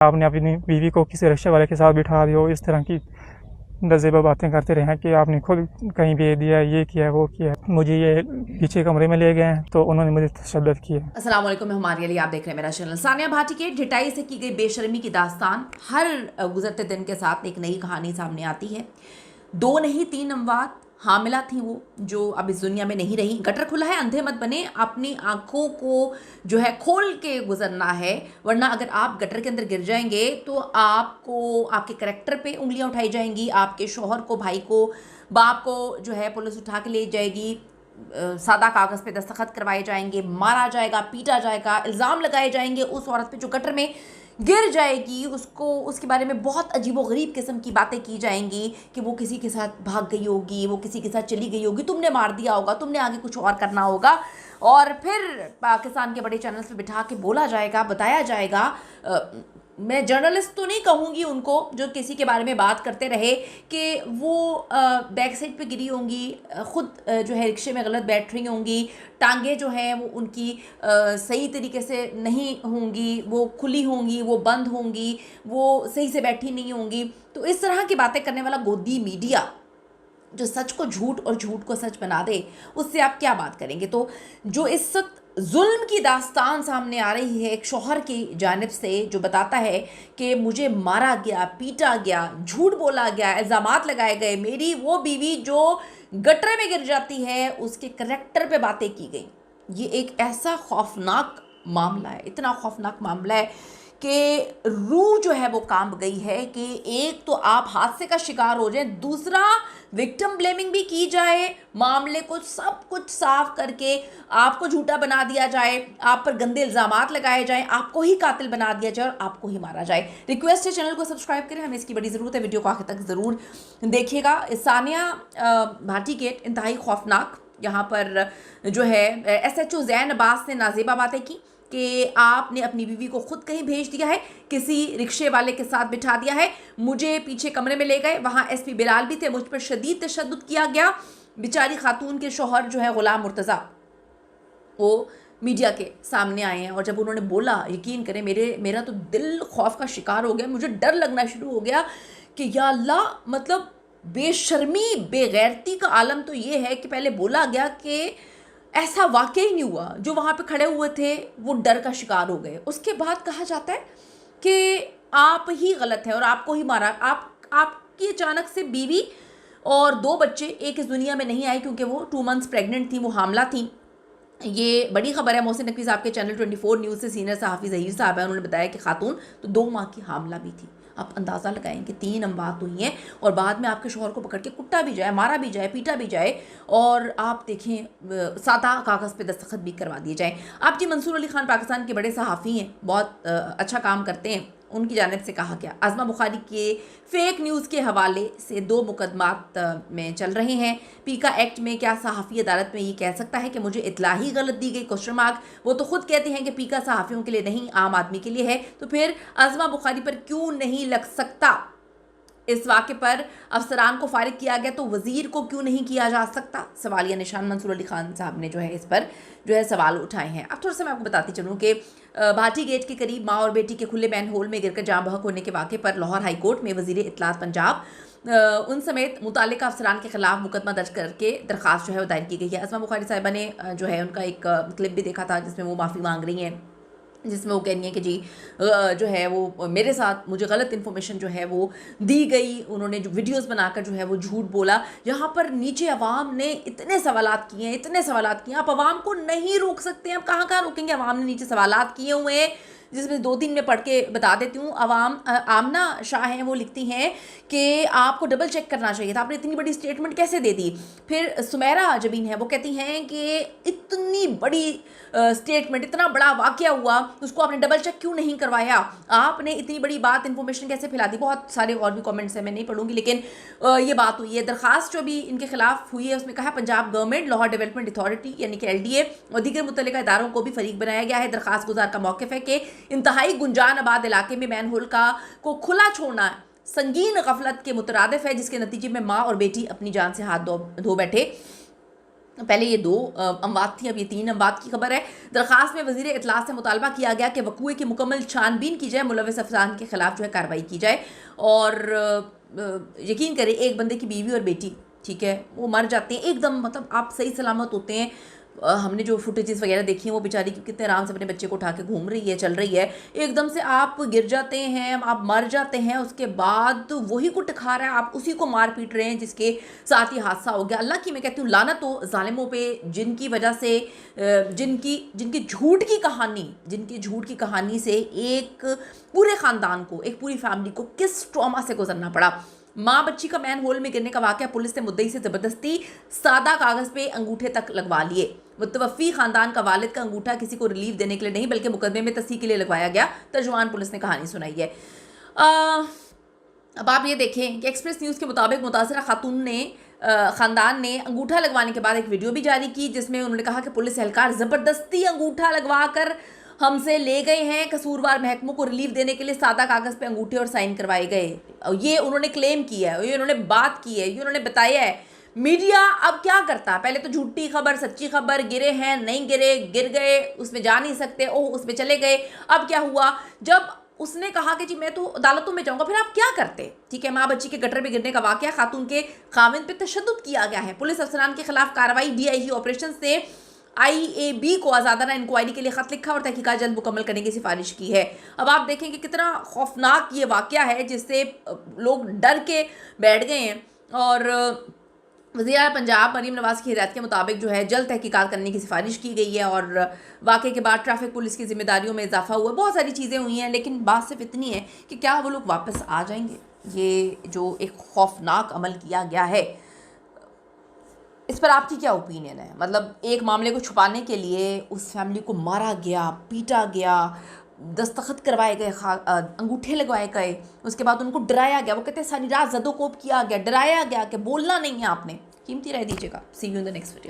आपने अपनी बीवी को किसी रिक्शे वाले के साथ बिठा दिया हो, इस तरह की नज़ेबा बातें करते रहे हैं कि आपने खुद कहीं भेज दिया, ये किया है, वो किया है। मुझे ये पीछे कमरे में ले गए हैं तो उन्होंने मुझे तशद्दुद किया। अस्सलाम वालेकुम, मैं हमारे लिए आप देख रहे हैं मेरा चैनल। सानिया भाटी के ढिठाई से की गई बेशर्मी की दास्तान हर गुजरते दिन के साथ एक नई कहानी सामने आती है। 2 नहीं 3 अमवात हामिला थी वो, जो अब इस दुनिया में नहीं रही। गटर खुला है, अंधे मत बने, अपनी आंखों को जो है खोल के गुजरना है, वरना अगर आप गटर के अंदर गिर जाएंगे तो आपको आपके करैक्टर पे उंगलियां उठाई जाएंगी, आपके शौहर को, भाई को, बाप को जो है पुलिस उठा के ले जाएगी, सादा कागज़ पे दस्तखत करवाए जाएंगे, मारा जाएगा, पीटा जाएगा, इल्ज़ाम लगाए जाएंगे उस औरत पे जो गटर में गिर जाएगी। उसके बारे में बहुत अजीबोगरीब किस्म की बातें की जाएंगी कि वो किसी के साथ भाग गई होगी, वो किसी के साथ चली गई होगी, तुमने मार दिया होगा, तुमने आगे कुछ और करना होगा। और फिर पाकिस्तान के बड़े चैनल्स पे बिठा के बोला जाएगा, बताया जाएगा। मैं जर्नलिस्ट तो नहीं कहूँगी उनको जो किसी के बारे में बात करते रहे कि वो बैक साइड पे गिरी होंगी, ख़ुद जो है रिक्शे में गलत बैठ रही होंगी, टांगे जो हैं वो उनकी सही तरीके से नहीं होंगी, वो खुली होंगी, वो बंद होंगी, वो सही से बैठी नहीं होंगी। तो इस तरह की बातें करने वाला गोदी मीडिया जो सच को झूठ और झूठ को सच बना दे, उससे आप क्या बात करेंगे। तो जो इस वक्त जुल्म की दास्तान सामने आ रही है एक शौहर की जानिब से, जो बताता है कि मुझे मारा गया, पीटा गया, झूठ बोला गया, इल्ज़ामात लगाए गए, मेरी वो बीवी जो गटर में गिर जाती है उसके करैक्टर पे बातें की गई। ये एक ऐसा खौफनाक मामला है, इतना खौफनाक मामला है कि रूह जो है वो कांप गई है कि एक तो आप हादसे का शिकार हो जाए, दूसरा विक्टिम ब्लेमिंग भी की जाए, मामले को सब कुछ साफ करके आपको झूठा बना दिया जाए, आप पर गंदे इल्ज़ामात लगाए जाएं, आपको ही कातिल बना दिया जाए और आपको ही मारा जाए। रिक्वेस्ट है चैनल को सब्सक्राइब करें, हमें इसकी बड़ी ज़रूरत है। वीडियो को आखिर तक ज़रूर देखिएगा। सानिया भाटी गेट इंतहाई खौफनाक, यहाँ पर जो है SHO ज़ैन अब्बास ने नाज़ेबा बातें की कि आपने अपनी बीवी को खुद कहीं भेज दिया है, किसी रिक्शे वाले के साथ बिठा दिया है, मुझे पीछे कमरे में ले गए, वहाँ SP बिलाल भी थे, मुझ पर शदीद तशद्दुद किया गया। बेचारी खातून के शौहर जो है गुलाम मुर्तज़ा, वो मीडिया के सामने आए हैं और जब उन्होंने बोला, यकीन करें मेरा तो दिल खौफ का शिकार हो गया, मुझे डर लगना शुरू हो गया कि या अल्लाह, मतलब बेशर्मी बेगैरती का आलम तो ये है कि पहले बोला गया कि ऐसा वाकई नहीं हुआ, जो वहाँ पे खड़े हुए थे वो डर का शिकार हो गए। उसके बाद कहा जाता है कि आप ही गलत हैं और आपको ही मारा। आपकी अचानक से बीवी और 2 बच्चे एक इस दुनिया में नहीं आए क्योंकि वो 2 मंथ्स प्रेग्नेंट थी, वो हामला थी। ये बड़ी खबर है। मोहसिन नकवी साहब के चैनल 24 न्यूज़ से सीनियर सहाफ़ी ज़हीर साहब हैं, उन्होंने बताया कि खातून तो 2 माह की हामला भी थी। आप अंदाज़ा लगाएं कि 3 अमवात हुई हैं और बाद में आपके शौहर को पकड़ के कुट्टा भी जाए, मारा भी जाए, पीटा भी जाए और आप देखें सादा कागज़ पे दस्तखत भी करवा दिए जाएँ। आप जी मंसूर अली खान पाकिस्तान के बड़े सहाफ़ी हैं, बहुत अच्छा काम करते हैं, उनकी जानिब से कहा गया आज़मा बुखारी के फेक न्यूज़ के हवाले से 2 मुकदमात में चल रहे हैं। पीका एक्ट में क्या सहाफ़ी अदालत में ये कह सकता है कि मुझे इतला ही गलत दी गई? Question mark. वो तो खुद कहते हैं कि पीका सहाफ़ियों के लिए नहीं, आम आदमी के लिए है, तो फिर आज़मा बुखारी पर क्यों नहीं लग सकता? इस वाक़े पर अफसरान को फारिग किया गया तो वज़ीर को क्यों नहीं किया जा सकता? सवालिया निशान मंसूर अली खान साहब ने जो है इस पर जो है सवाल उठाए हैं। अब थोड़ा सा मैं आपको बताती चलूँ कि भाटी गेट के करीब माँ और बेटी के खुले मैन होल में गिरकर जाँ बहक होने के वाक़े पर लाहौर हाई कोर्ट में वज़ीर इत्तलात पंजाब उन समेत मुतालिका अफसरान के खिलाफ मुकदमा दर्ज करके दरख्वास्त जो है वो दायर की गई है। आज़मा बुखारी साहिबा ने जो है उनका एक क्लिप भी देखा था जिसमें वो माफ़ी मांग रही हैं, जिसमें वो कह रही हैं कि जी जो है वो मेरे साथ मुझे गलत इन्फॉर्मेशन जो है वो दी गई, उन्होंने जो वीडियोस बनाकर जो है वो झूठ बोला। यहाँ पर नीचे अवाम ने इतने सवालात किए हैं, इतने सवालात किए हैं, आप अवाम को नहीं रोक सकते हैं। आप कहाँ रोकेंगे? अवाम ने नीचे सवालात किए हुए हैं, जिसमें 2-3 में पढ़ के बता देती हूँ। आमना शाह हैं, वो लिखती हैं कि आपको डबल चेक करना चाहिए था, आपने इतनी बड़ी स्टेटमेंट कैसे दे दी। फिर सुमेरा जबीन है, वो कहती हैं कि इतनी बड़ी स्टेटमेंट, इतना बड़ा वाक़या हुआ, उसको आपने डबल चेक क्यों नहीं करवाया? आपने इतनी बड़ी बात इन्फॉर्मेशन कैसे फैला दी? बहुत सारे और भी कमेंट्स हैं, मैं नहीं पढ़ूंगी, लेकिन ये बात हुई है। दरखास्त जो भी इनके खिलाफ हुई है उसमें कहा Punjab government, Lahore development authority यानी कि LDA और दीगर मुतल्लिका इदारों को भी फरीक बनाया गया है। दरखास्त गुजार का मौक़िफ़ है कि इंतहाई गुंजान आबाद इलाके में मैन होल को खुला छोड़ना संगीन गफलत के मुतरादिफ है, जिसके नतीजे में माँ और बेटी अपनी जान से हाथ धो बैठे। पहले ये 2 अमवात थी, अब ये 3 अमवात की खबर है। दरखास्त में वज़ीर इत्तलात से मुतालबा किया गया कि वक़ूए की मुकम्मल छानबीन की जाए, मुलव्वस अफसरान के खिलाफ जो है कार्रवाई की जाए। और यकीन करें, एक बंदे की बीवी और बेटी, ठीक है, वो मर जाते हैं एकदम, मतलब आप सही सलामत होते हैं। हमने जो फुटेजेस वगैरह देखी हैं, वो बेचारी कितने आराम से अपने बच्चे को उठा के घूम रही है, चल रही है, एकदम से आप गिर जाते हैं, आप मर जाते हैं, उसके बाद वही कुट खा रहा है, आप उसी को मार पीट रहे हैं जिसके साथ ही हादसा हो गया। अल्लाह की मैं कहती हूँ लानत हो ज़ालिमों पे, जिनकी वजह से जिनकी झूठ की कहानी से एक पूरे ख़ानदान को, एक पूरी फैमिली को किस ट्रॉमा से गुजरना पड़ा। माँ बच्ची का मैन होल में गिरने का वाक़या, पुलिस ने मुद्दई से ज़बरदस्ती सादा कागज़ पे अंगूठे तक लगवा लिए। मुतवफ़ी ख़ानदान का वालिद का अंगूठा किसी को रिलीफ देने के लिए नहीं, बल्कि मुकदमे में तस्दीक के लिए लगवाया गया। तर्जुमान पुलिस ने कहानी सुनाई है। अब आप ये देखें कि एक्सप्रेस न्यूज़ के मुताबिक मुतासरा खातून ने ख़ानदान ने अंगूठा लगवाने के बाद एक वीडियो भी जारी की, जिसमें उन्होंने कहा कि पुलिस एहलकार ज़बरदस्ती अंगूठा लगवा कर हमसे ले गए हैं। कसूरवार महकमों को रिलीफ देने के लिए सादा कागज़ पे अंगूठे और साइन करवाए गए। ये उन्होंने क्लेम किया है, ये उन्होंने बात की है, ये उन्होंने बताया है। मीडिया अब क्या करता है, पहले तो झूठी खबर, सच्ची खबर, गिरे हैं, नहीं गिरे, गिर गए, उसमें जा नहीं सकते, ओह उसमें चले गए। अब क्या हुआ, जब उसने कहा कि जी मैं तो अदालतों में जाऊंगा, फिर आप क्या करते? ठीक है, माँ बच्ची के गटर में गिरने का वाक़या, खातून के खाविंद पे तशद्दुद किया गया है, पुलिस अफसरान के खिलाफ कार्रवाई, DIG ऑपरेशन से IAB को आज़ादाना इंक्वायरी के लिए ख़त लिखा और तहकीकात जल्द मुकम्मल करने की सिफारिश की है। अब आप देखें कि कितना खौफनाक ये वाक़या है, जिससे लोग डर के बैठ गए हैं। और वज़ीर पंजाब मरीम नवाज़ की हिदायत के मुताबिक जो है जल्द तहकीकात करने की सिफारिश की गई है। और वाक़े के बाद ट्रैफिक पुलिस की जिम्मेदारियों में इजाफा हुआ, बहुत सारी चीज़ें हुई हैं, लेकिन बात सिर्फ इतनी है कि क्या वो लोग वापस आ जाएंगे? ये जो एक खौफनाक अमल किया गया है, इस पर आपकी क्या ओपिनियन है? मतलब एक मामले को छुपाने के लिए उस फैमिली को मारा गया, पीटा गया, दस्तखत करवाए गए, अंगूठे लगवाए गए, उसके बाद उनको डराया गया। वो कहते हैं सारी रात ज़दोकोब किया गया, डराया गया कि बोलना नहीं है आपने। कीमती राय दीजिएगा। See you in the next video.